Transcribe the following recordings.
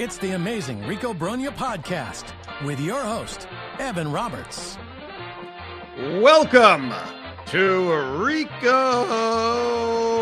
It's the amazing Rico Brogna podcast with your host, Evan Roberts. Welcome to Rico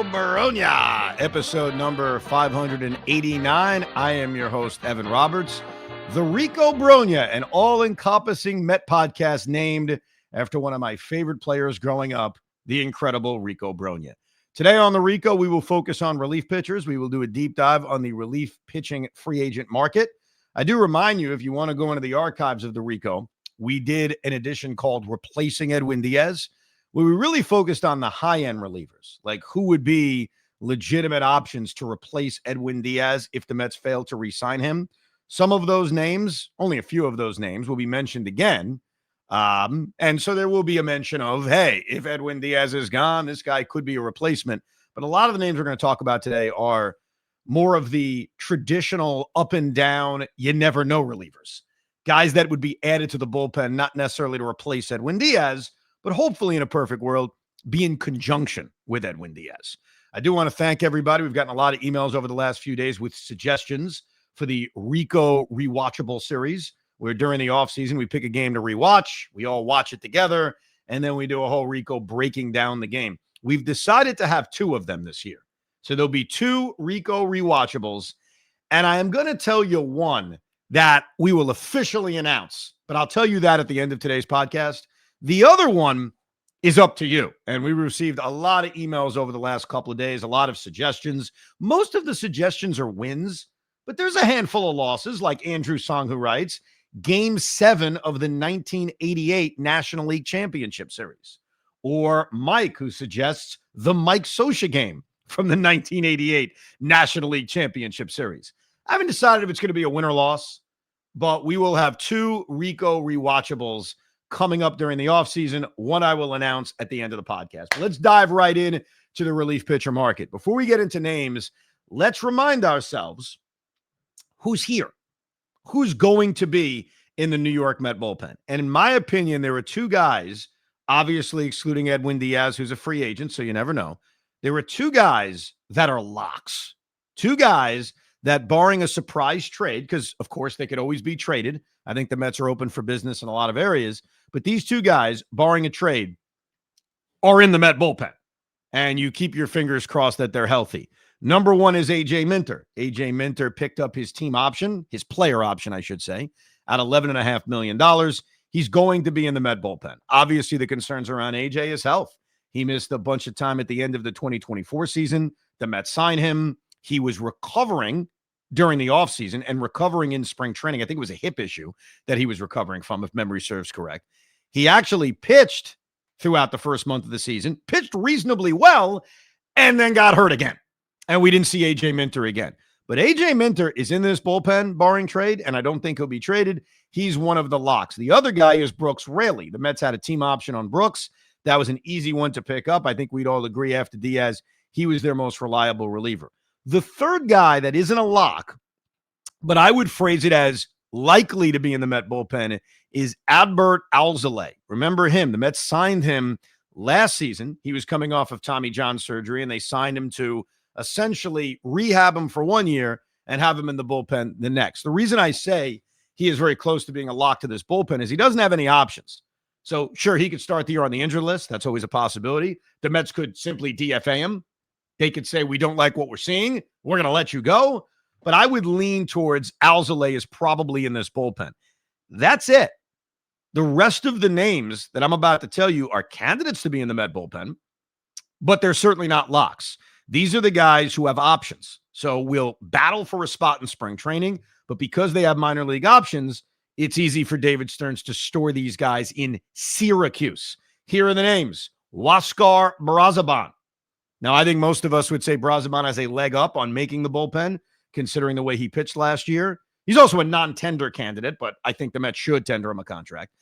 Brogna, episode number 589. I am your host, Evan Roberts. The Rico Brogna, an all-encompassing Met podcast named after one of my favorite players growing up, the incredible Rico Brogna. Today on the Rico, we will focus on relief pitchers. We will do a deep dive on the relief pitching free agent market. I do remind you, if you want to go into the archives of the Rico, we did an edition called Replacing Edwin Diaz, where we really focused on the high-end relievers, like who would be legitimate options to replace Edwin Diaz if the Mets failed to re-sign him. Some of those names, only a few of those names, will be mentioned again. And so there will be a mention of, hey, if Edwin Diaz is gone, this guy could be a replacement. But a lot of the names we're going to talk about today are more of the traditional up and down, you never know relievers. Guys that would be added to the bullpen, not necessarily to replace Edwin Diaz, but hopefully in a perfect world, be in conjunction with Edwin Diaz. I do want to thank everybody. We've gotten a lot of emails over the last few days with suggestions for the Rico rewatchable series, where during the offseason, we pick a game to rewatch. We all watch it together, and then we do a whole Rico breaking down the game. We've decided to have two of them this year. So there'll be two Rico rewatchables, and I am going to tell you one that we will officially announce, but I'll tell you that at the end of today's podcast. The other one is up to you, and we received a lot of emails over the last couple of days, a lot of suggestions. Most of the suggestions are wins, but there's a handful of losses, like Andrew Song, who writes, Game 7 of the 1988 National League Championship Series. Or Mike, who suggests the Mike Scioscia game from the 1988 National League Championship Series. I haven't decided if it's going to be a win or loss, but we will have two Rico rewatchables coming up during the offseason. One I will announce at the end of the podcast. But let's dive right in to the relief pitcher market. Before we get into names, let's remind ourselves who's here. Who's going to be in the New York Met bullpen. And in my opinion, there are two guys, obviously excluding Edwin Diaz, who's a free agent, so you never know. There are two guys that are locks. Two guys that, barring a surprise trade, because, of course, they could always be traded. I think the Mets are open for business in a lot of areas. But these two guys, barring a trade, are in the Met bullpen. And you keep your fingers crossed that they're healthy. Number one is A.J. Minter. A.J. Minter picked up his team option, his player option, I should say, at $11.5 million. He's going to be in the Met bullpen. Obviously, the concerns around A.J. is health. He missed a bunch of time at the end of the 2024 season. The Mets signed him. He was recovering during the offseason and recovering in spring training. I think it was a hip issue that he was recovering from, if memory serves correct. He actually pitched throughout the first month of the season, pitched reasonably well, and then got hurt again. And we didn't see A.J. Minter again. But A.J. Minter is in this bullpen, barring trade, and I don't think he'll be traded. He's one of the locks. The other guy is Brooks Raley. The Mets had a team option on Brooks. That was an easy one to pick up. I think we'd all agree after Diaz, he was their most reliable reliever. The third guy that isn't a lock, but I would phrase it as likely to be in the Met bullpen, is Adbert Alzolay. Remember him. The Mets signed him last season. He was coming off of Tommy John surgery, and they signed him to essentially rehab him for 1 year and have him in the bullpen the next. The reason I say he is very close to being a lock to this bullpen is he doesn't have any options. So sure, he could start the year on the injured list. That's always a possibility. The Mets could simply DFA him. They could say, we don't like what we're seeing. We're going to let you go. But I would lean towards Alzolay is probably in this bullpen. That's it. The rest of the names that I'm about to tell you are candidates to be in the Met bullpen, but they're certainly not locks. These are the guys who have options. So we'll battle for a spot in spring training, but because they have minor league options, it's easy for David Stearns to store these guys in Syracuse. Here are the names. Huáscar Brazoban. Now, I think most of us would say Brazoban has a leg up on making the bullpen, considering the way he pitched last year. He's also a non-tender candidate, but I think the Mets should tender him a contract.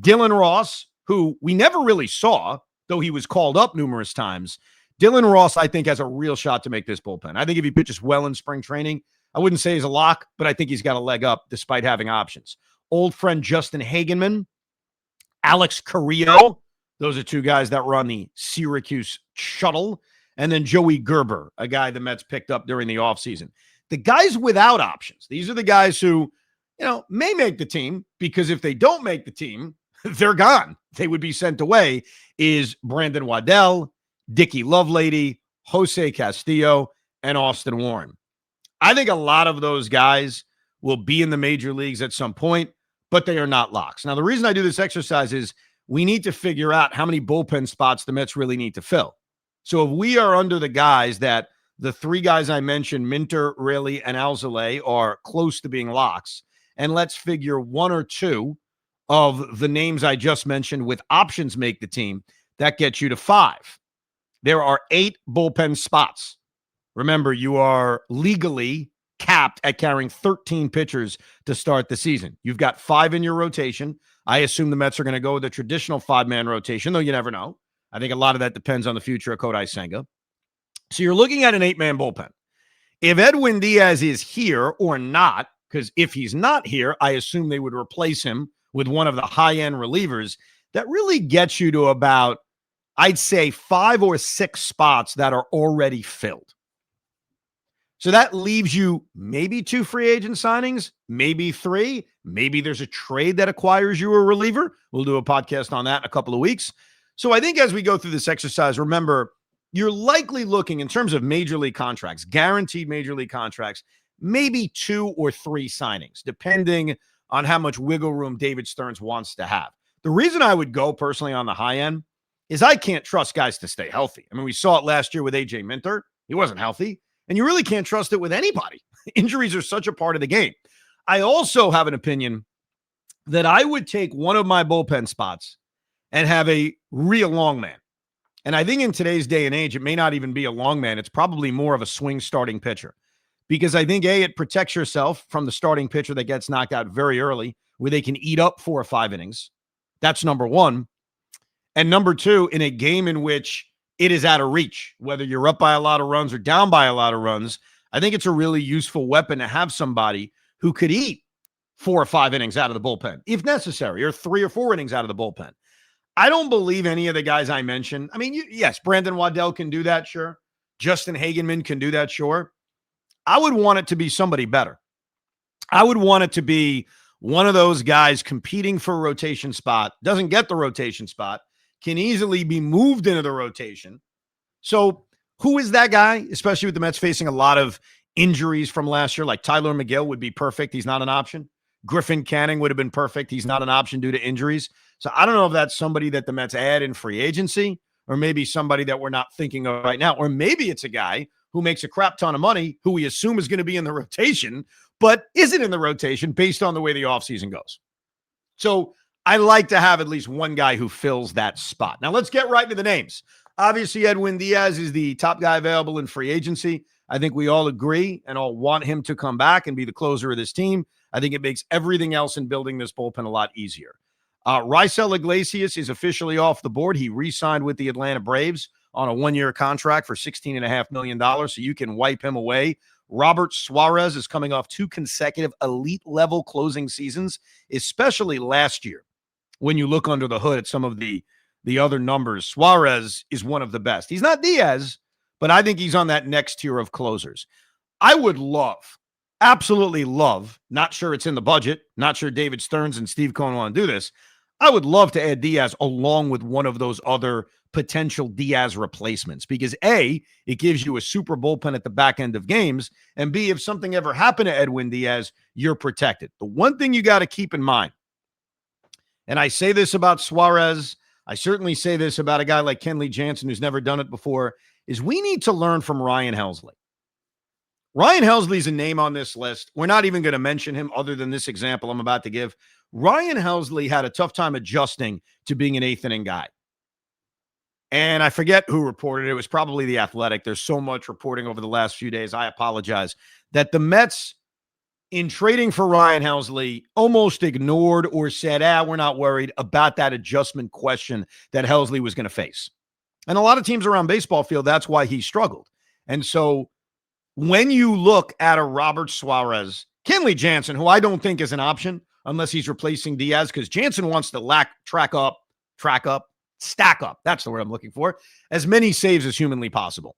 Dylan Ross, who we never really saw, though he was called up numerous times. Dylan Ross, I think, has a real shot to make this bullpen. I think if he pitches well in spring training, I wouldn't say he's a lock, but I think he's got a leg up despite having options. Old friend Justin Hagenman, Alex Carrillo. Those are two guys that were on the Syracuse shuttle. And then Joey Gerber, a guy the Mets picked up during the offseason. The guys without options, these are the guys who, may make the team, because if they don't make the team, they're gone. They would be sent away, is Brandon Waddell, Dickie Lovelady, Jose Castillo, and Austin Warren. I think a lot of those guys will be in the major leagues at some point, but they are not locks. Now, the reason I do this exercise is we need to figure out how many bullpen spots the Mets really need to fill. So if we are under the guys that the three guys I mentioned, Minter, Raley, and Alzolay, are close to being locks, and let's figure one or two of the names I just mentioned with options make the team, that gets you to 5. There are 8 bullpen spots. Remember, you are legally capped at carrying 13 pitchers to start the season. You've got 5 in your rotation. I assume the Mets are going to go with a traditional 5-man rotation, though you never know. I think a lot of that depends on the future of Kodai Senga. So you're looking at an 8-man bullpen. If Edwin Diaz is here or not, because if he's not here, I assume they would replace him with one of the high-end relievers. That really gets you to about, I'd say, 5 or 6 spots that are already filled. So that leaves you maybe 2 free agent signings, maybe 3. Maybe there's a trade that acquires you a reliever. We'll do a podcast on that in a couple of weeks. So I think as we go through this exercise, remember, you're likely looking in terms of major league contracts, guaranteed major league contracts, maybe 2 or 3 signings, depending on how much wiggle room David Stearns wants to have. The reason I would go personally on the high end is I can't trust guys to stay healthy. I mean, we saw it last year with A.J. Minter. He wasn't healthy. And you really can't trust it with anybody. Injuries are such a part of the game. I also have an opinion that I would take one of my bullpen spots and have a real long man. And I think in today's day and age, it may not even be a long man. It's probably more of a swing starting pitcher. Because I think, A, it protects yourself from the starting pitcher that gets knocked out very early, where they can eat up 4 or 5 innings. That's number one. And number 2, in a game in which it is out of reach, whether you're up by a lot of runs or down by a lot of runs, I think it's a really useful weapon to have somebody who could eat 4 or 5 innings out of the bullpen, if necessary, or 3 or 4 innings out of the bullpen. I don't believe any of the guys I mentioned. I mean, yes, Brandon Waddell can do that, sure. Justin Hagenman can do that, sure. I would want it to be somebody better. I would want it to be one of those guys competing for a rotation spot, doesn't get the rotation spot, can easily be moved into the rotation. So who is that guy, especially with the Mets facing a lot of injuries from last year? Like Tyler McGill would be perfect. He's not an option. Griffin Canning would have been perfect. He's not an option due to injuries. So I don't know if that's somebody that the Mets add in free agency, or maybe somebody that we're not thinking of right now. Or maybe it's a guy who makes a crap ton of money, who we assume is going to be in the rotation, but isn't in the rotation based on the way the offseason goes. So I like to have at least one guy who fills that spot. Now let's get right to the names. Obviously, Edwin Diaz is the top guy available in free agency. I think we all agree and all want him to come back and be the closer of this team. I think it makes everything else in building this bullpen a lot easier. Raisel Iglesias is officially off the board. He re-signed with the Atlanta Braves on a 1-year contract for $16.5 million, so you can wipe him away. Robert Suarez is coming off 2 consecutive elite-level closing seasons, especially last year. When you look under the hood at some of the other numbers, Suarez is one of the best. He's not Diaz, but I think he's on that next tier of closers. I would love, absolutely love, not sure it's in the budget, not sure David Stearns and Steve Cohen want to do this. I would love to add Diaz along with one of those other potential Diaz replacements because A, it gives you a super bullpen at the back end of games, and B, if something ever happened to Edwin Diaz, you're protected. The one thing you got to keep in mind, and I say this about Suarez, I certainly say this about a guy like Kenley Jansen who's never done it before, is we need to learn from Ryan Helsley. Ryan Helsley's a name on this list. We're not even going to mention him other than this example I'm about to give. Ryan Helsley had a tough time adjusting to being an 8th inning guy. And I forget who reported it. It was probably The Athletic. There's so much reporting over the last few days. I apologize. That the Mets, in trading for Ryan Helsley, almost ignored or said, we're not worried about that adjustment question that Helsley was going to face. And a lot of teams around baseball feel that's why he struggled. And so when you look at a Robert Suarez, Kenley Jansen, who I don't think is an option unless he's replacing Diaz, because Jansen wants to stack up. That's the word I'm looking for. As many saves as humanly possible.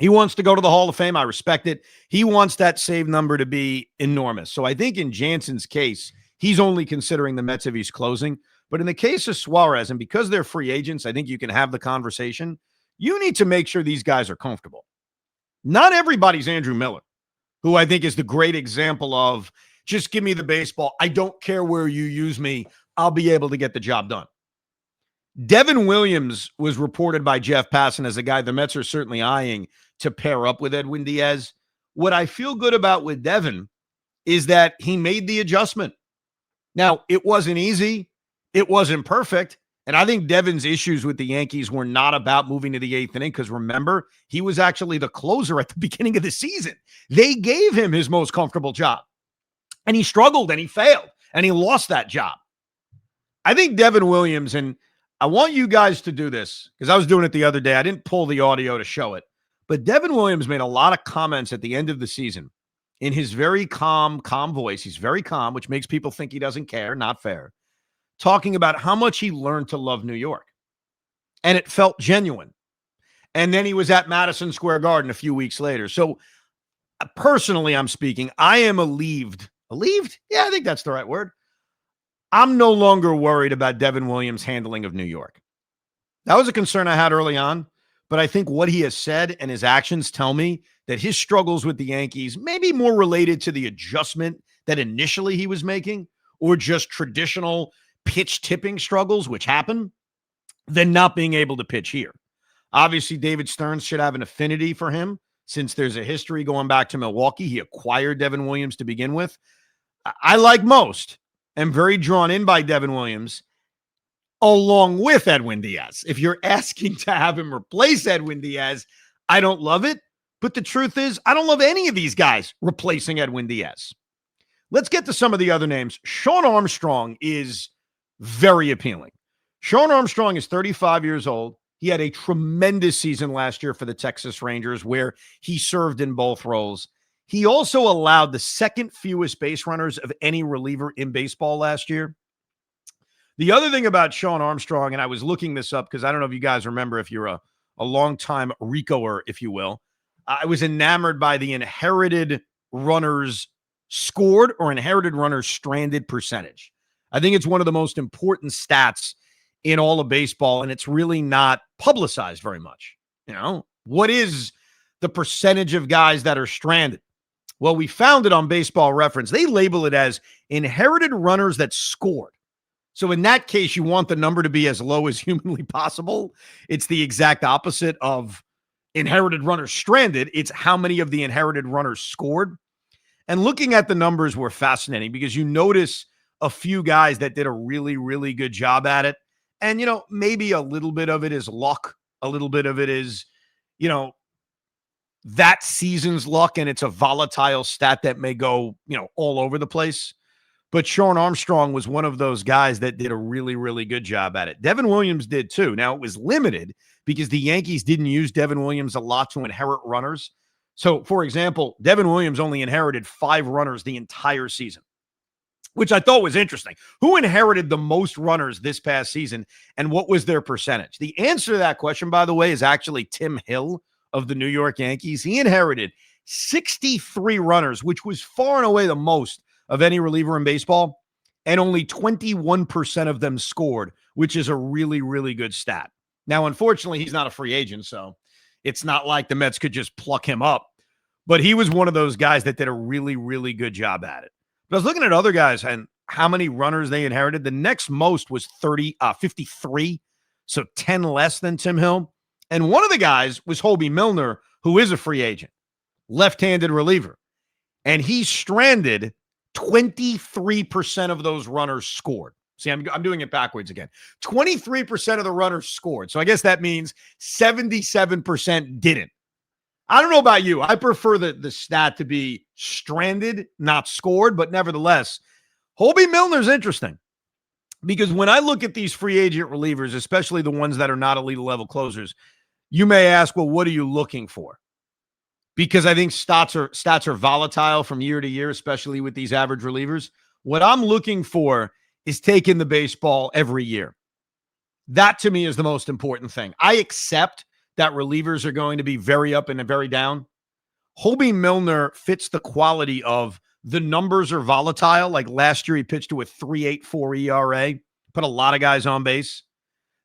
He wants to go to the Hall of Fame. I respect it. He wants that save number to be enormous. So I think in Jansen's case, he's only considering the Mets if he's closing. But in the case of Suarez, and because they're free agents, I think you can have the conversation. You need to make sure these guys are comfortable. Not everybody's Andrew Miller, who I think is the great example of just give me the baseball. I don't care where you use me. I'll be able to get the job done. Devin Williams was reported by Jeff Passan as a guy the Mets are certainly eyeing to pair up with Edwin Diaz. What I feel good about with Devin is that he made the adjustment. Now, it wasn't easy. It wasn't perfect. And I think Devin's issues with the Yankees were not about moving to the eighth inning because remember, he was actually the closer at the beginning of the season. They gave him his most comfortable job. And he struggled and he failed and he lost that job. I think Devin Williams, and I want you guys to do this because I was doing it the other day. I didn't pull the audio to show it. But Devin Williams made a lot of comments at the end of the season in his very calm voice. He's very calm, which makes people think he doesn't care. Not fair. Talking about how much he learned to love New York. And it felt genuine. And then he was at Madison Square Garden a few weeks later. So personally, I'm speaking, I am relieved. Relieved? Yeah, I think that's the right word. I'm no longer worried about Devin Williams' handling of New York. That was a concern I had early on. But I think what he has said and his actions tell me that his struggles with the Yankees may be more related to the adjustment that initially he was making or just traditional pitch tipping struggles, which happen, than not being able to pitch here. Obviously, David Stearns should have an affinity for him since there's a history going back to Milwaukee. He acquired Devin Williams to begin with. I, like most, am very drawn in by Devin Williams along with Edwin Diaz. If you're asking to have him replace Edwin Diaz, I don't love it. But the truth is, I don't love any of these guys replacing Edwin Diaz. Let's get to some of the other names. Shawn Armstrong is very appealing. Shawn Armstrong is 35 years old. He had a tremendous season last year for the Texas Rangers where he served in both roles. He also allowed the second fewest base runners of any reliever in baseball last year. The other thing about Shawn Armstrong, and I was looking this up because I don't know if you guys remember if you're a longtime Ricoer, if you will. I was enamored by the inherited runners scored or inherited runners stranded percentage. I think it's one of the most important stats in all of baseball, and it's really not publicized very much. You know, what is the percentage of guys that are stranded? Well, we found it on Baseball Reference. They label it as inherited runners that scored. So in that case, you want the number to be as low as humanly possible. It's the exact opposite of inherited runners stranded. It's how many of the inherited runners scored. And looking at the numbers were fascinating because you notice a few guys that did a really, really good job at it. And, you know, maybe a little bit of it is luck. A little bit of it is, you know, that season's luck. And it's a volatile stat that may go, you know, all over the place. But Shawn Armstrong was one of those guys that did a really, really good job at it. Devin Williams did too. Now, it was limited because the Yankees didn't use Devin Williams a lot to inherit runners. So, for example, Devin Williams only inherited 5 runners the entire season, which I thought was interesting. Who inherited the most runners this past season, and what was their percentage? The answer to that question, by the way, is actually Tim Hill of the New York Yankees. He inherited 63 runners, which was far and away the most of any reliever in baseball, and only 21% of them scored, which is a really, really good stat. Now, unfortunately, he's not a free agent, so it's not like the Mets could just pluck him up, but he was one of those guys that did a really, really good job at it. But I was looking at other guys and how many runners they inherited. The next most was 53, so 10 less than Tim Hill. And one of the guys was Hobie Milner, who is a free agent, left-handed reliever, and he stranded 23% of those runners scored. See, I'm doing it backwards again. 23% of the runners scored. So I guess that means 77% didn't. I don't know about you. I prefer the stat to be stranded, not scored, but nevertheless, Hobie Milner's interesting because when I look at these free agent relievers, especially the ones that are not elite level closers, you may ask, well, what are you looking for? Because I think stats are volatile from year to year, especially with these average relievers. What I'm looking for is taking the baseball every year. That to me is the most important thing. I accept that relievers are going to be very up and very down. Hobie Milner fits the quality of the numbers are volatile. Like last year, he pitched to a 3.84 ERA, put a lot of guys on base.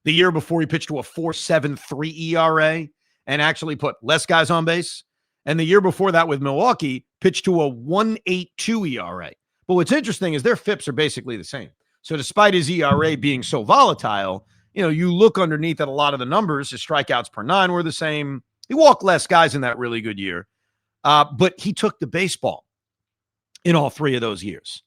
The year before, he pitched to a 4.73 ERA and actually put less guys on base. And the year before that with Milwaukee, pitched to a 1.82 ERA. But what's interesting is their FIPs are basically the same. So despite his ERA being so volatile, you look underneath at a lot of the numbers, his strikeouts per nine were the same. He walked less guys in that really good year. But he took the baseball in all three of those years.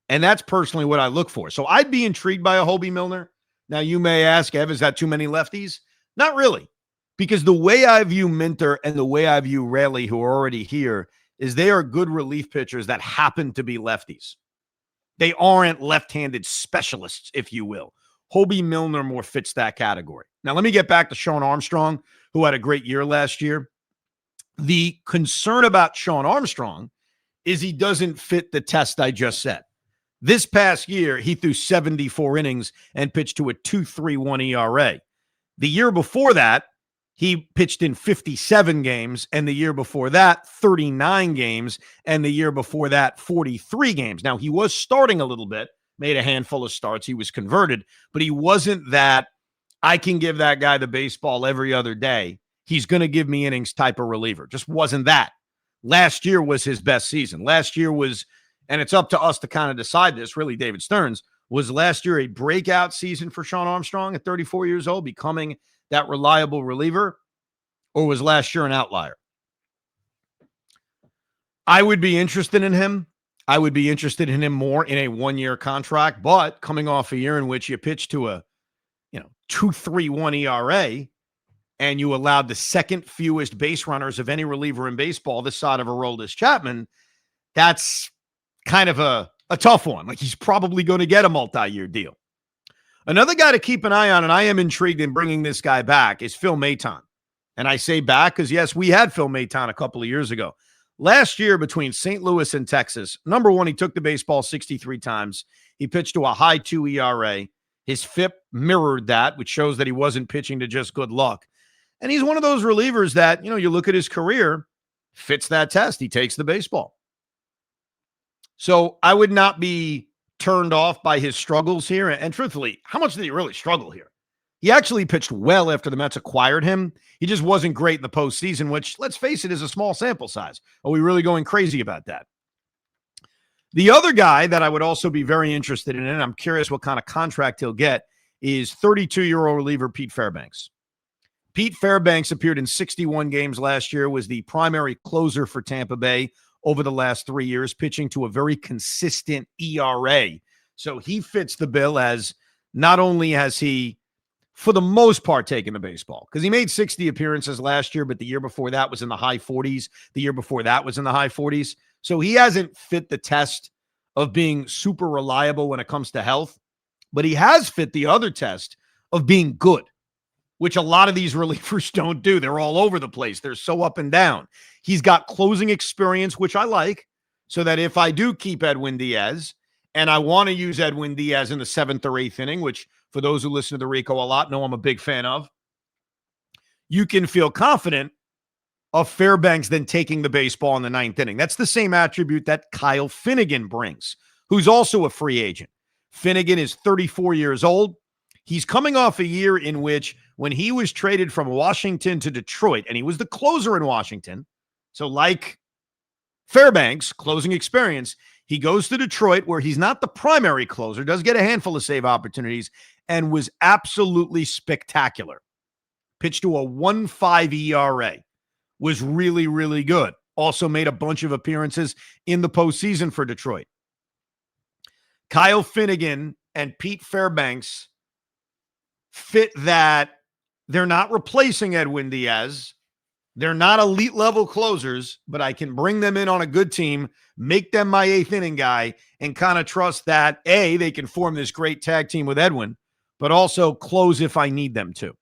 And that's personally what I look for. So I'd be intrigued by a Hobie Milner. Now, you may ask, Ev, is that too many lefties? Not really. Because the way I view Minter and the way I view Raley, who are already here, is they are good relief pitchers that happen to be lefties. They aren't left-handed specialists, if you will. Hobie Milner more fits that category. Now, let me get back to Shawn Armstrong, who had a great year last year. The concern about Shawn Armstrong is he doesn't fit the test I just said. This past year, he threw 74 innings and pitched to a 2.31 ERA. The year before that, he pitched in 57 games, and the year before that, 39 games, and the year before that, 43 games. Now, he was starting a little bit, made a handful of starts. He was converted, but he wasn't that I can give that guy the baseball every other day. He's going to give me innings type of reliever. Just wasn't that. Last year was his best season. Last year was, and it's up to us to kind of decide this, really, David Stearns, was last year a breakout season for Shawn Armstrong at 34 years old, becoming that reliable reliever, or was last year an outlier? I would be interested in him. I would be interested in him more in a one-year contract, but coming off a year in which you pitched to a 2.31 ERA and you allowed the second fewest base runners of any reliever in baseball this side of Aroldis Chapman, that's kind of a tough one. Like, he's probably going to get a multi-year deal. Another guy to keep an eye on, and I am intrigued in bringing this guy back, is Phil Maton. And I say back because, yes, we had Phil Maton a couple of years ago. Last year between St. Louis and Texas, number one, he took the baseball 63 times. He pitched to a high 2 ERA. His FIP mirrored that, which shows that he wasn't pitching to just good luck. And he's one of those relievers that, you look at his career, fits that test. He takes the baseball. So I would not be turned off by his struggles here. And truthfully, how much did he really struggle here? He actually pitched well after the Mets acquired him. He just wasn't great in the postseason, which, let's face it, is a small sample size. Are we really going crazy about that? The other guy that I would also be very interested in, and I'm curious what kind of contract he'll get, is 32-year-old reliever Pete Fairbanks. Pete Fairbanks appeared in 61 games last year, was the primary closer for Tampa Bay over the last 3 years, pitching to a very consistent ERA. So he fits the bill, as not only has he, for the most part, taken the baseball, because he made 60 appearances last year, but the year before that was in the high 40s. The year before that was in the high 40s. So he hasn't fit the test of being super reliable when it comes to health, but he has fit the other test of being good, which a lot of these relievers don't do. They're all over the place. They're so up and down. He's got closing experience, which I like, so that if I do keep Edwin Diaz, and I want to use Edwin Diaz in the 7th or 8th inning, which for those who listen to the Rico a lot know I'm a big fan of, you can feel confident of Fairbanks then taking the baseball in the 9th inning. That's the same attribute that Kyle Finnegan brings, who's also a free agent. Finnegan is 34 years old. He's coming off a year in which, when he was traded from Washington to Detroit, and he was the closer in Washington, so like Fairbanks, closing experience, he goes to Detroit, where he's not the primary closer, does get a handful of save opportunities, and was absolutely spectacular. Pitched to a 1.5 ERA. Was really, really good. Also made a bunch of appearances in the postseason for Detroit. Kyle Finnegan and Pete Fairbanks fit that they're not replacing Edwin Diaz. They're not elite level closers, but I can bring them in on a good team, make them my 8th inning guy, and kind of trust that, A, they can form this great tag team with Edwin, but also close if I need them to.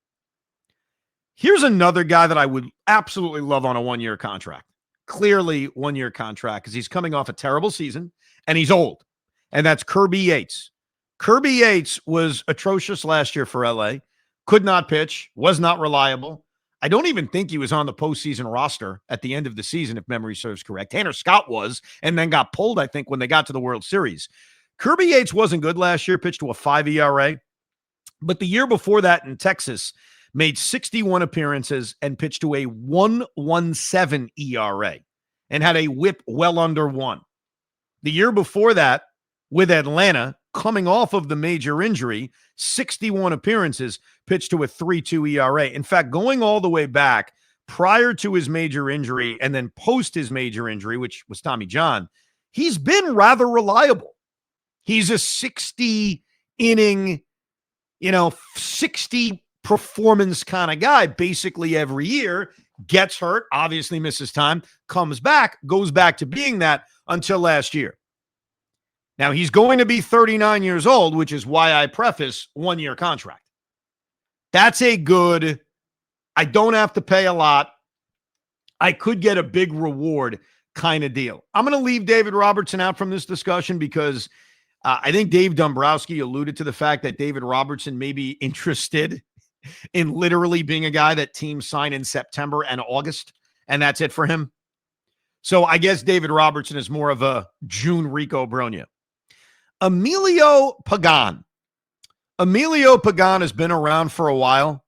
Here's another guy that I would absolutely love on a one-year contract. Clearly one-year contract, because he's coming off a terrible season and he's old. And that's Kirby Yates. Kirby Yates was atrocious last year for LA. Could not pitch, was not reliable. I don't even think he was on the postseason roster at the end of the season, if memory serves correct. Tanner Scott was, and then got pulled, I think, when they got to the World Series. Kirby Yates wasn't good last year, pitched to a 5 ERA. But the year before that in Texas, made 61 appearances and pitched to a 1.17 ERA and had a whip well under 1. The year before that, with Atlanta, coming off of the major injury, 61 appearances, pitched to a 3.2 ERA. In fact, going all the way back prior to his major injury and then post his major injury, which was Tommy John, he's been rather reliable. He's a 60 inning, 60 performance kind of guy basically every year. Gets hurt, obviously misses time, comes back, goes back to being that until last year. Now, he's going to be 39 years old, which is why I preface 1-year contract. That's a good, I don't have to pay a lot, I could get a big reward kind of deal. I'm going to leave David Robertson out from this discussion because I think Dave Dombrowski alluded to the fact that David Robertson may be interested in literally being a guy that teams sign in September and August, and that's it for him. So I guess David Robertson is more of a June Rico Brogna. Emilio Pagan. Emilio Pagan has been around for a while,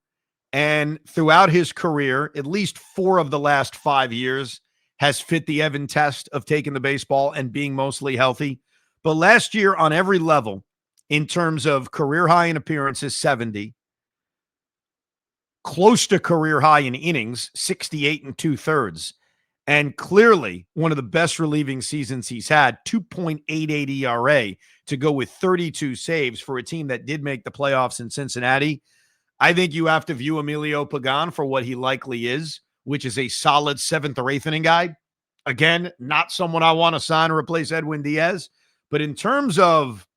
and throughout his career, at least 4 of the last 5 years, has fit the Evan test of taking the baseball and being mostly healthy. But last year, on every level, in terms of career high in appearances, 70, close to career high in innings, 68 2/3, and clearly one of the best relieving seasons he's had, 2.88 ERA to go with 32 saves for a team that did make the playoffs in Cincinnati. I think you have to view Emilio Pagan for what he likely is, which is a solid 7th or 8th inning guy. Again, not someone I want to sign or replace Edwin Diaz, but in terms of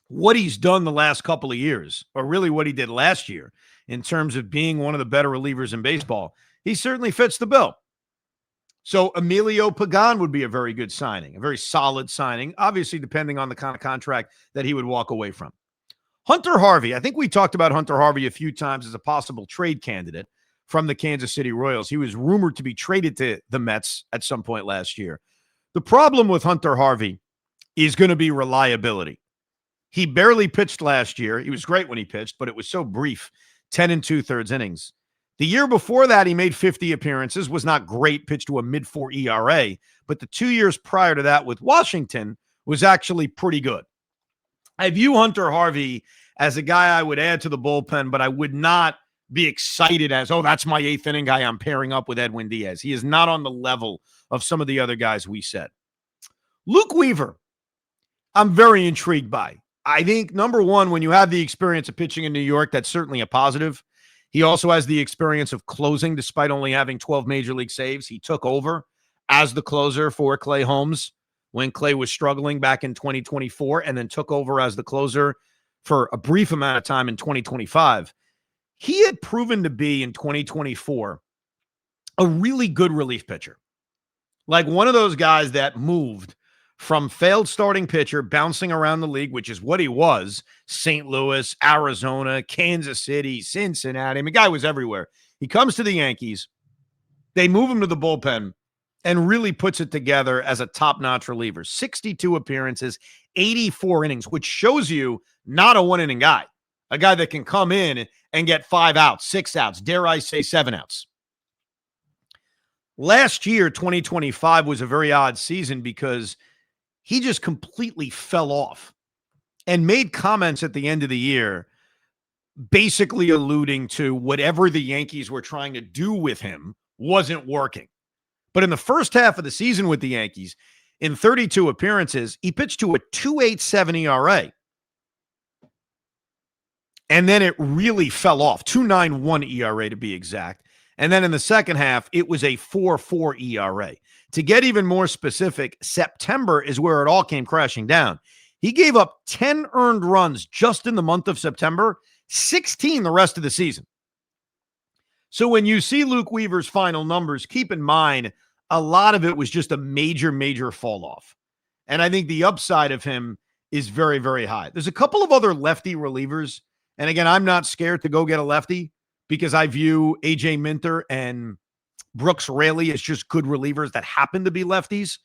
what he's done the last couple of years, or really what he did last year, in terms of being one of the better relievers in baseball, he certainly fits the bill. So Emilio Pagan would be a very good signing, a very solid signing, obviously depending on the kind of contract that he would walk away from. Hunter Harvey, I think we talked about Hunter Harvey a few times as a possible trade candidate from the Kansas City Royals. He was rumored to be traded to the Mets at some point last year. The problem with Hunter Harvey is going to be reliability. He barely pitched last year. He was great when he pitched, but it was so brief, 10 2/3 innings. The year before that, he made 50 appearances, was not great, pitched to a mid-4 ERA, but the 2 years prior to that with Washington was actually pretty good. I view Hunter Harvey as a guy I would add to the bullpen, but I would not be excited as, oh, that's my 8th inning guy I'm pairing up with Edwin Diaz. He is not on the level of some of the other guys we said. Luke Weaver, I'm very intrigued by. I think, number one, when you have the experience of pitching in New York, that's certainly a positive. He also has the experience of closing despite only having 12 major league saves. He took over as the closer for Clay Holmes when Clay was struggling back in 2024, and then took over as the closer for a brief amount of time in 2025. He had proven to be in 2024 a really good relief pitcher. Like one of those guys that moved from failed starting pitcher bouncing around the league, which is what he was, St. Louis, Arizona, Kansas City, Cincinnati. I mean, the guy was everywhere. He comes to the Yankees. They move him to the bullpen and really puts it together as a top-notch reliever. 62 appearances, 84 innings, which shows you not a one-inning guy, a guy that can come in and get 5 outs, 6 outs, dare I say 7 outs. Last year, 2025, was a very odd season because he just completely fell off and made comments at the end of the year basically alluding to whatever the Yankees were trying to do with him wasn't working. But in the first half of the season with the Yankees, in 32 appearances, he pitched to a 2.87 ERA. And then it really fell off, 2.91 ERA to be exact. And then in the second half, it was a 4.4 ERA. To get even more specific, September is where it all came crashing down. He gave up 10 earned runs just in the month of September, 16 the rest of the season. So when you see Luke Weaver's final numbers, keep in mind, a lot of it was just a major, major fall off. And I think the upside of him is very, very high. There's a couple of other lefty relievers. And again, I'm not scared to go get a lefty, because I view A.J. Minter and Brooks Raley as just good relievers that happen to be lefties.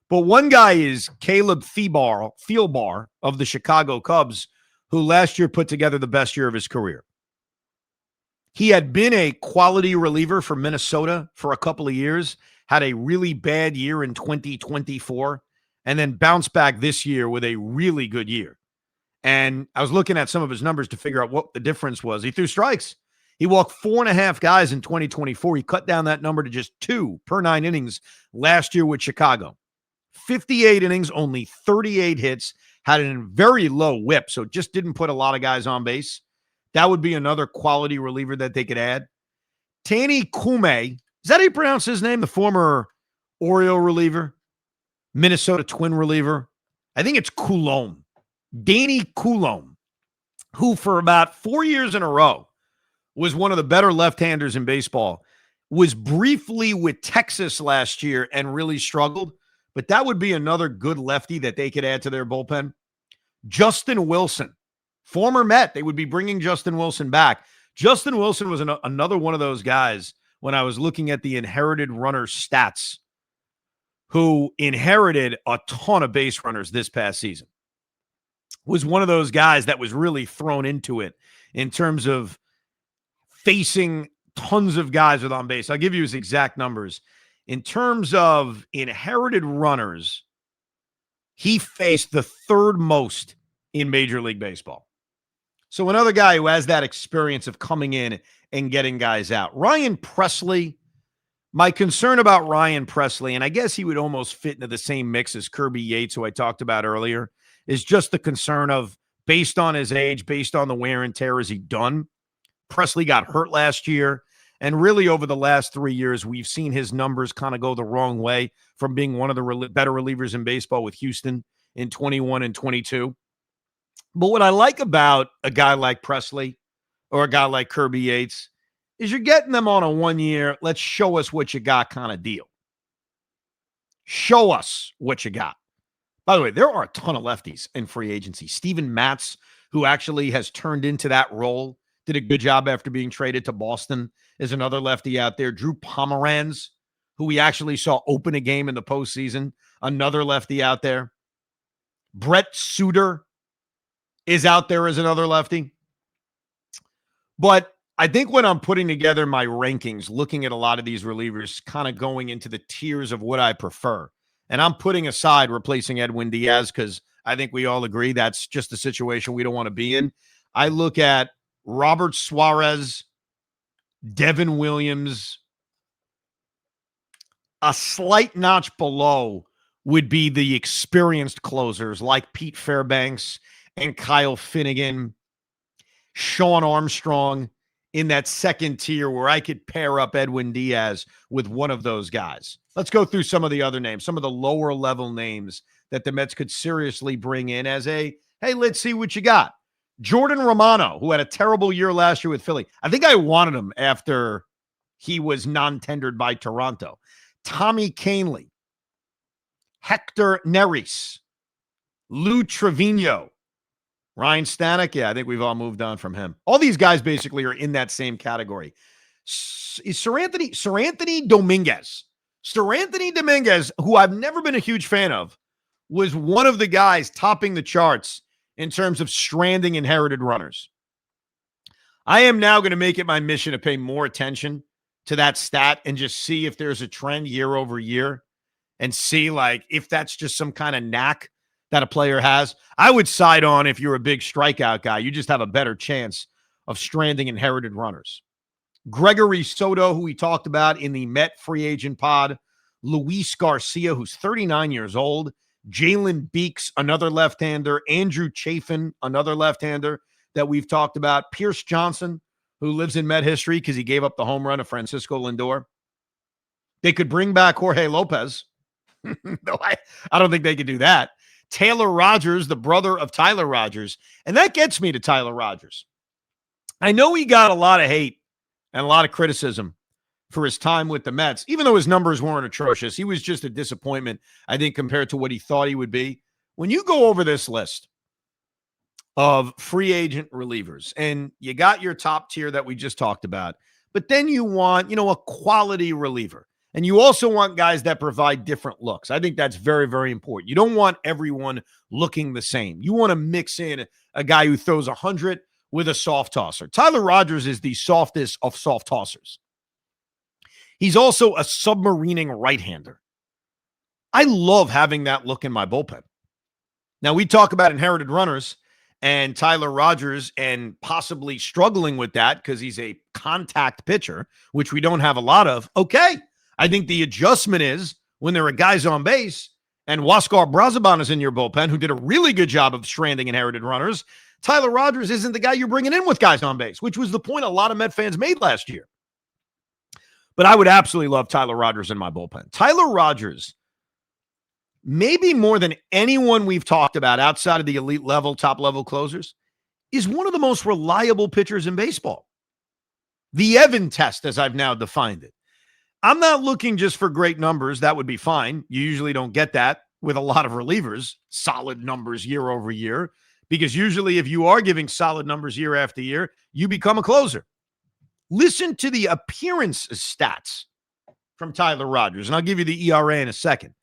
But one guy is Caleb Thielbar of the Chicago Cubs, who last year put together the best year of his career. He had been a quality reliever for Minnesota for a couple of years, had a really bad year in 2024, and then bounced back this year with a really good year. And I was looking at some of his numbers to figure out what the difference was. He threw strikes. He walked 4.5 guys in 2024. He cut down that number to just 2 per 9 innings last year with Chicago. 58 innings, only 38 hits, had a very low whip, so just didn't put a lot of guys on base. That would be another quality reliever that they could add. Tani Kume, is that how you pronounce his name? The former Oriole reliever, Minnesota Twin reliever. I think it's Coulombe. Danny Coulombe, who for about 4 years in a row was one of the better left-handers in baseball, was briefly with Texas last year and really struggled, but that would be another good lefty that they could add to their bullpen. Justin Wilson, former Met. They would be bringing Justin Wilson back. Justin Wilson was another one of those guys when I was looking at the inherited runner stats who inherited a ton of base runners this past season. Was one of those guys that was really thrown into it in terms of facing tons of guys with on base. I'll give you his exact numbers. In terms of inherited runners, he faced the third most in Major League Baseball. So another guy who has that experience of coming in and getting guys out. Ryan Pressly, my concern about Ryan Pressly, and I guess he would almost fit into the same mix as Kirby Yates, who I talked about earlier, is just the concern of, based on his age, based on the wear and tear, is he done? Pressly got hurt last year, and really over the last 3 years, we've seen his numbers kind of go the wrong way from being one of the better relievers in baseball with Houston in 21 and 22. But what I like about a guy like Pressly or a guy like Kirby Yates is you're getting them on a 1 year, let's show us what you got kind of deal. Show us what you got. By the way, there are a ton of lefties in free agency. Steven Matz, who actually has turned into that role, did a good job after being traded to Boston, is another lefty out there. Drew Pomeranz, who we actually saw open a game in the postseason, another lefty out there. Brett Suter is out there as another lefty. But I think when I'm putting together my rankings, looking at a lot of these relievers, kind of going into the tiers of what I prefer, and I'm putting aside replacing Edwin Diaz because I think we all agree that's just a situation we don't want to be in. I look at Robert Suarez, Devin Williams. A slight notch below would be the experienced closers like Pete Fairbanks and Kyle Finnegan, Sean Armstrong in that second tier where I could pair up Edwin Diaz with one of those guys. Let's go through some of the other names, some of the lower level names that the Mets could seriously bring in as a, hey, let's see what you got. Jordan Romano, who had a terrible year last year with Philly. I think I wanted him after he was non-tendered by Toronto. Tommy Kahnle, Hector Neris, Lou Trevino, Ryan Stanek. Yeah, I think we've all moved on from him. All these guys basically are in that same category. Seranthony Dominguez. Seranthony Dominguez, who I've never been a huge fan of, was one of the guys topping the charts in terms of stranding inherited runners. I am now going to make it my mission to pay more attention to that stat and just see if there's a trend year over year and see like if that's just some kind of knack that a player has. I would side on if you're a big strikeout guy. You just have a better chance of stranding inherited runners. Gregory Soto, who we talked about in the Met free agent pod. Luis Garcia, who's 39 years old. Jalen Beeks, another left-hander. Andrew Chafin, another left-hander that we've talked about. Pierce Johnson, who lives in Met history because he gave up the home run to Francisco Lindor. They could bring back Jorge Lopez. No, I don't think they could do that. Taylor Rogers, the brother of Tyler Rogers. And that gets me to Tyler Rogers. I know he got a lot of hate and a lot of criticism for his time with the Mets, even though his numbers weren't atrocious. He was just a disappointment, I think, compared to what he thought he would be. When you go over this list of free agent relievers. And you got your top tier that we just talked about, but then you want, a quality reliever. And you also want guys that provide different looks. I think that's very, very important. You don't want everyone looking the same. You want to mix in a guy who throws 100 with a soft tosser. Tyler Rogers is the softest of soft tossers. He's also a submarining right-hander. I love having that look in my bullpen. Now, we talk about inherited runners and Tyler Rogers and possibly struggling with that because he's a contact pitcher, which we don't have a lot of. Okay. I think the adjustment is when there are guys on base and Huascar Brazoban is in your bullpen, who did a really good job of stranding inherited runners. Tyler Rogers isn't the guy you're bringing in with guys on base, which was the point a lot of Met fans made last year. But I would absolutely love Tyler Rogers in my bullpen. Tyler Rogers, maybe more than anyone we've talked about outside of the elite level, top level closers, is one of the most reliable pitchers in baseball. The Evan test, as I've now defined it. I'm not looking just for great numbers. That would be fine. You usually don't get that with a lot of relievers, solid numbers year over year, because usually if you are giving solid numbers year after year, you become a closer. Listen to the appearance stats from Tyler Rogers, and I'll give you the ERA in a second.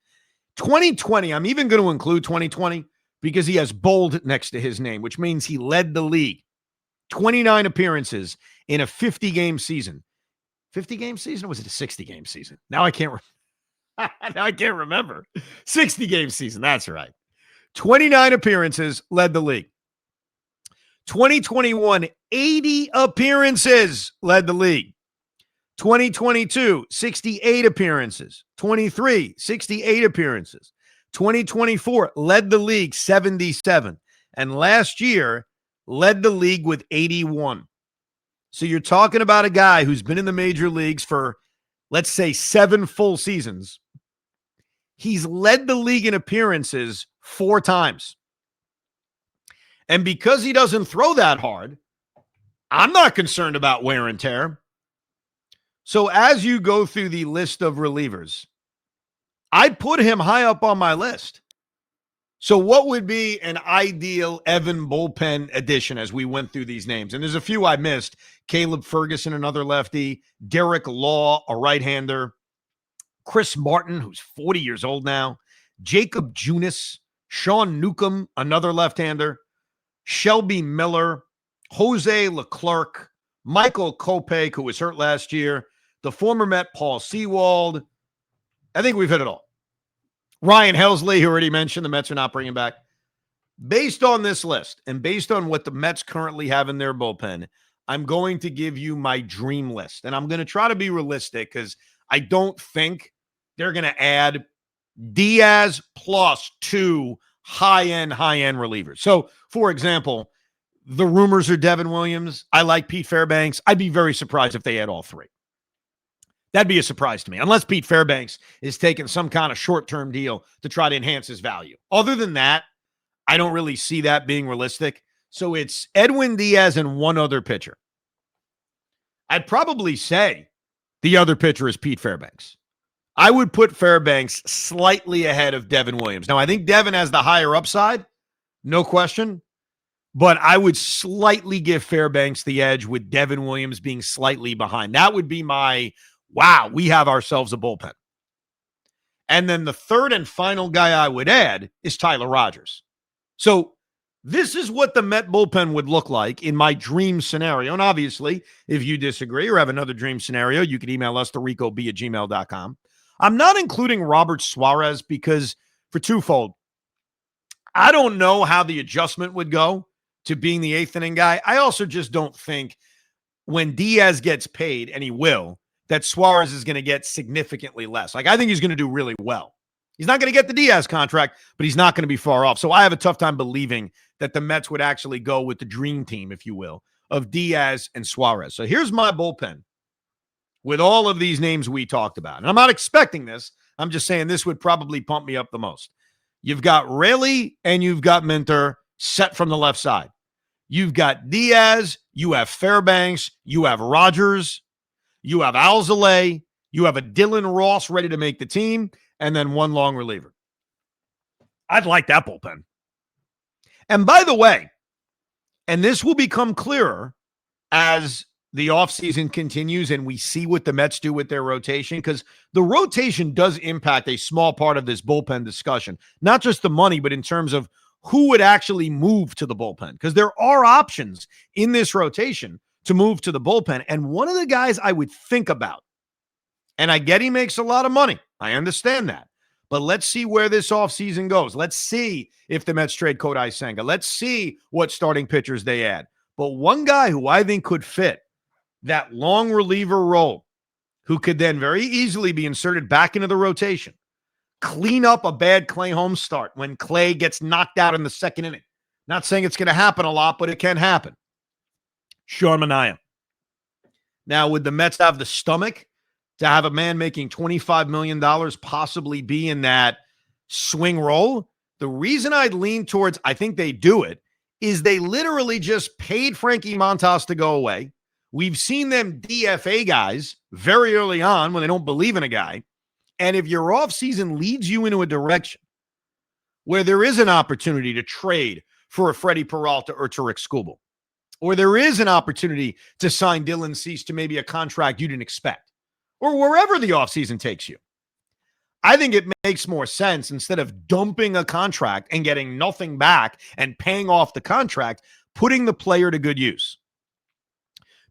2020, I'm even going to include 2020 because he has bold next to his name, which means he led the league. 29 appearances in a 50-game season. 50-game season, or was it a 60-game season? Now I can't remember. 60-game season, that's right. 29 appearances, led the league. 2021, 80 appearances, led the league. 2022, 68 appearances. 23, 68 appearances. 2024, led the league, 77. And last year, led the league with 81. So you're talking about a guy who's been in the major leagues for, let's say, 7 full seasons. He's led the league in appearances 4 times. And because he doesn't throw that hard, I'm not concerned about wear and tear. So as you go through the list of relievers, I'd put him high up on my list. So what would be an ideal Evan bullpen addition as we went through these names? And there's a few I missed. Caleb Ferguson, another lefty. Derek Law, a right-hander. Chris Martin, who's 40 years old now. Jacob Junis. Sean Newcomb, another left-hander. Shelby Miller. Jose Leclerc. Michael Kopech, who was hurt last year. The former Met Paul Sewald. I think we've hit it all. Ryan Helsley, who already mentioned the Mets are not bringing back. Based on this list and based on what the Mets currently have in their bullpen, I'm going to give you my dream list. And I'm going to try to be realistic because I don't think they're going to add Diaz plus 2 high-end relievers. So, for example, the rumors are Devin Williams. I like Pete Fairbanks. I'd be very surprised if they add all 3. That'd be a surprise to me, unless Pete Fairbanks is taking some kind of short-term deal to try to enhance his value. Other than that, I don't really see that being realistic. So it's Edwin Diaz and one other pitcher. I'd probably say the other pitcher is Pete Fairbanks. I would put Fairbanks slightly ahead of Devin Williams. Now, I think Devin has the higher upside, no question, but I would slightly give Fairbanks the edge with Devin Williams being slightly behind. That would be my wow, we have ourselves a bullpen. And then the third and final guy I would add is Tyler Rogers. So this is what the Met bullpen would look like in my dream scenario. And obviously, if you disagree or have another dream scenario, you can email us to ricob@gmail.com. I'm not including Robert Suarez because for twofold. I don't know how the adjustment would go to being the 8th inning guy. I also just don't think when Diaz gets paid, and he will, that Suarez is going to get significantly less. Like, I think he's going to do really well. He's not going to get the Diaz contract, but he's not going to be far off. So I have a tough time believing that the Mets would actually go with the dream team, if you will, of Diaz and Suarez. So here's my bullpen with all of these names we talked about. And I'm not expecting this. I'm just saying this would probably pump me up the most. You've got Raley and you've got Minter set from the left side. You've got Diaz, you have Fairbanks, you have Rogers, you have Alzolay, you have a Dylan Ross ready to make the team, and then one long reliever. I'd like that bullpen. And by the way, And this will become clearer as the offseason continues and we see what the Mets do with their rotation, because the rotation does impact a small part of this bullpen discussion, not just the money, but in terms of who would actually move to the bullpen, because there are options in this rotation to move to the bullpen. And one of the guys I would think about, and I get he makes a lot of money, I understand that, but let's see where this offseason goes. Let's see if the Mets trade Kodai Senga. Let's see what starting pitchers they add. But one guy who I think could fit that long reliever role, who could then very easily be inserted back into the rotation, clean up a bad Clay Holmes start when Clay gets knocked out in the second inning. Not saying it's going to happen a lot, but it can happen. Sean Manaea. Now, would the Mets have the stomach to have a man making $25 million possibly be in that swing role? The reason I'd lean towards I think they do it is they literally just paid Frankie Montas to go away. We've seen them DFA guys very early on when they don't believe in a guy. And if your offseason leads you into a direction where there is an opportunity to trade for a Freddie Peralta or Tariq Skubal, or there is an opportunity to sign Dylan Cease to maybe a contract you didn't expect, or wherever the offseason takes you, I think it makes more sense, instead of dumping a contract and getting nothing back and paying off the contract, putting the player to good use.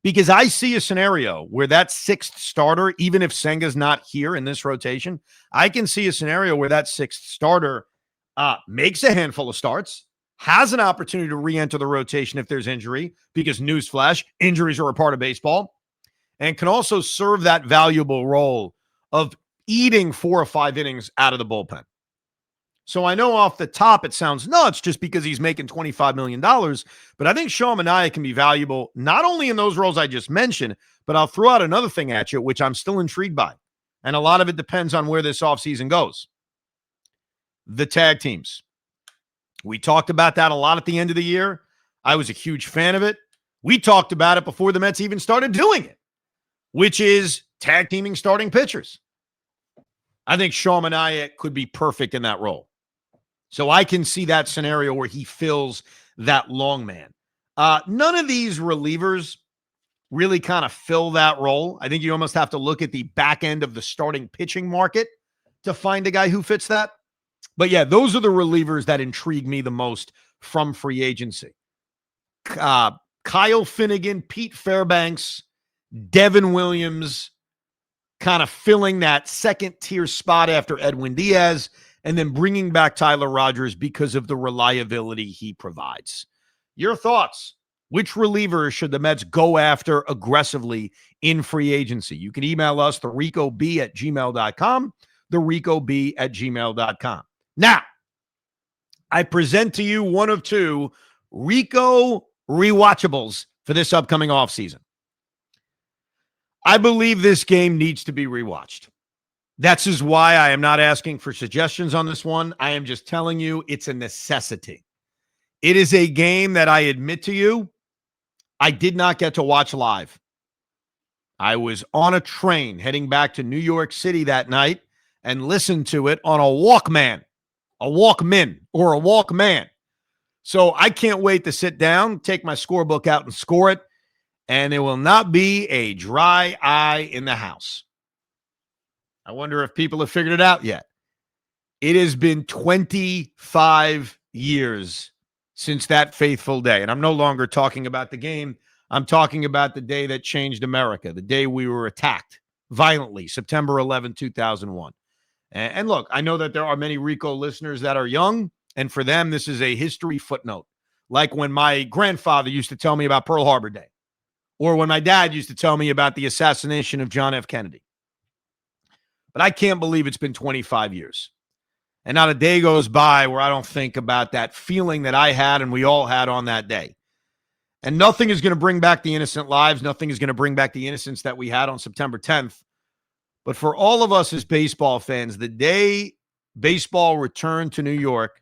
Because I see a scenario where that sixth starter, even if Senga's not here in this rotation, I can see a scenario where that sixth starter makes a handful of starts, has an opportunity to re-enter the rotation if there's injury, because newsflash, injuries are a part of baseball, and can also serve that valuable role of eating 4 or 5 innings out of the bullpen. So I know off the top it sounds nuts just because he's making $25 million, but I think Sean Manaea can be valuable not only in those roles I just mentioned, but I'll throw out another thing at you, which I'm still intrigued by. And a lot of it depends on where this offseason goes. The tag teams. We talked about that a lot at the end of the year. I was a huge fan of it. We talked about it before the Mets even started doing it, which is tag teaming starting pitchers. I think Sean Manaea could be perfect in that role. So I can see that scenario where he fills that long man. None of these relievers really kind of fill that role. I think you almost have to look at the back end of the starting pitching market to find a guy who fits that. But yeah, those are the relievers that intrigue me the most from free agency. Kyle Finnegan, Pete Fairbanks, Devin Williams, kind of filling that second tier spot after Edwin Diaz, and then bringing back Tyler Rogers because of the reliability he provides. Your thoughts? Which reliever should the Mets go after aggressively in free agency? You can email us, thericob@gmail.com, thericob@gmail.com. Now, I present to you one of 2 Rico rewatchables for this upcoming offseason. I believe this game needs to be rewatched. That's is why I am not asking for suggestions on this one. I am just telling you it's a necessity. It is a game that I admit to you, I did not get to watch live. I was on a train heading back to New York City that night and listened to it on a Walkman, or a Walkman. So I can't wait to sit down, take my scorebook out and score it, and there will not be a dry eye in the house. I wonder if people have figured it out yet. It has been 25 years since that faithful day. And I'm no longer talking about the game. I'm talking about the day that changed America, the day we were attacked violently, September 11, 2001. And look, I know that there are many Rico listeners that are young, and for them, this is a history footnote. Like when my grandfather used to tell me about Pearl Harbor Day, or when my dad used to tell me about the assassination of John F. Kennedy. But I can't believe it's been 25 years. And not a day goes by where I don't think about that feeling that I had and we all had on that day. And nothing is going to bring back the innocent lives. Nothing is going to bring back the innocence that we had on September 10th. But for all of us as baseball fans, the day baseball returned to New York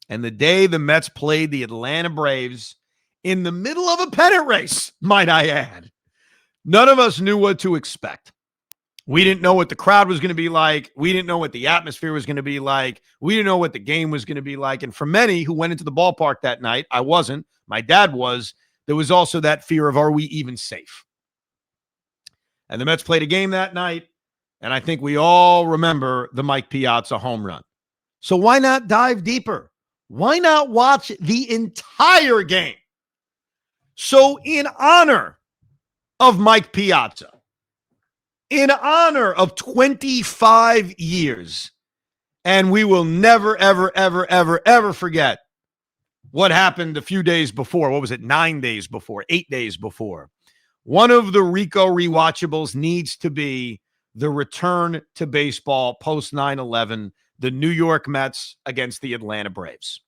and the day the Mets played the Atlanta Braves in the middle of a pennant race, might I add, none of us knew what to expect. We didn't know what the crowd was going to be like. We didn't know what the atmosphere was going to be like. We didn't know what the game was going to be like. And for many who went into the ballpark that night, I wasn't. My dad was. There was also that fear of, are we even safe? And the Mets played a game that night, and I think we all remember the Mike Piazza home run. So why not dive deeper? Why not watch the entire game? So in honor of Mike Piazza, in honor of 25 years, and we will never, ever, ever, ever, ever forget what happened a few days before. What was it? 9 days before, 8 days before. One of the Rico rewatchables needs to be the return to baseball post 9/11, the New York Mets against the Atlanta Braves.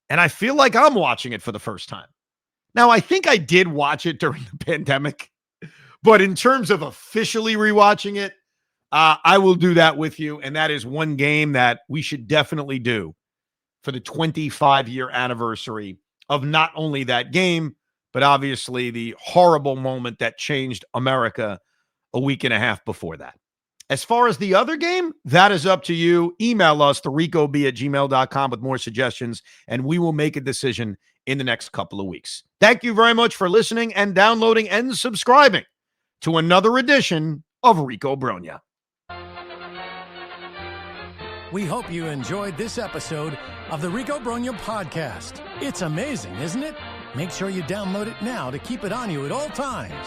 And I feel like I'm watching it for the first time. Now, I think I did watch it during the pandemic, but in terms of officially rewatching it, I will do that with you. And that is one game that we should definitely do for the 25-year anniversary of not only that game, but obviously the horrible moment that changed America a week and a half before that. As far as the other game, that is up to you. Email us, thericob@gmail.com, with more suggestions, and we will make a decision in the next couple of weeks. Thank you very much for listening and downloading and subscribing to another edition of Rico Brogna. We hope you enjoyed this episode of the Rico Brogna podcast. It's amazing, isn't it? Make sure you download it now to keep it on you at all times.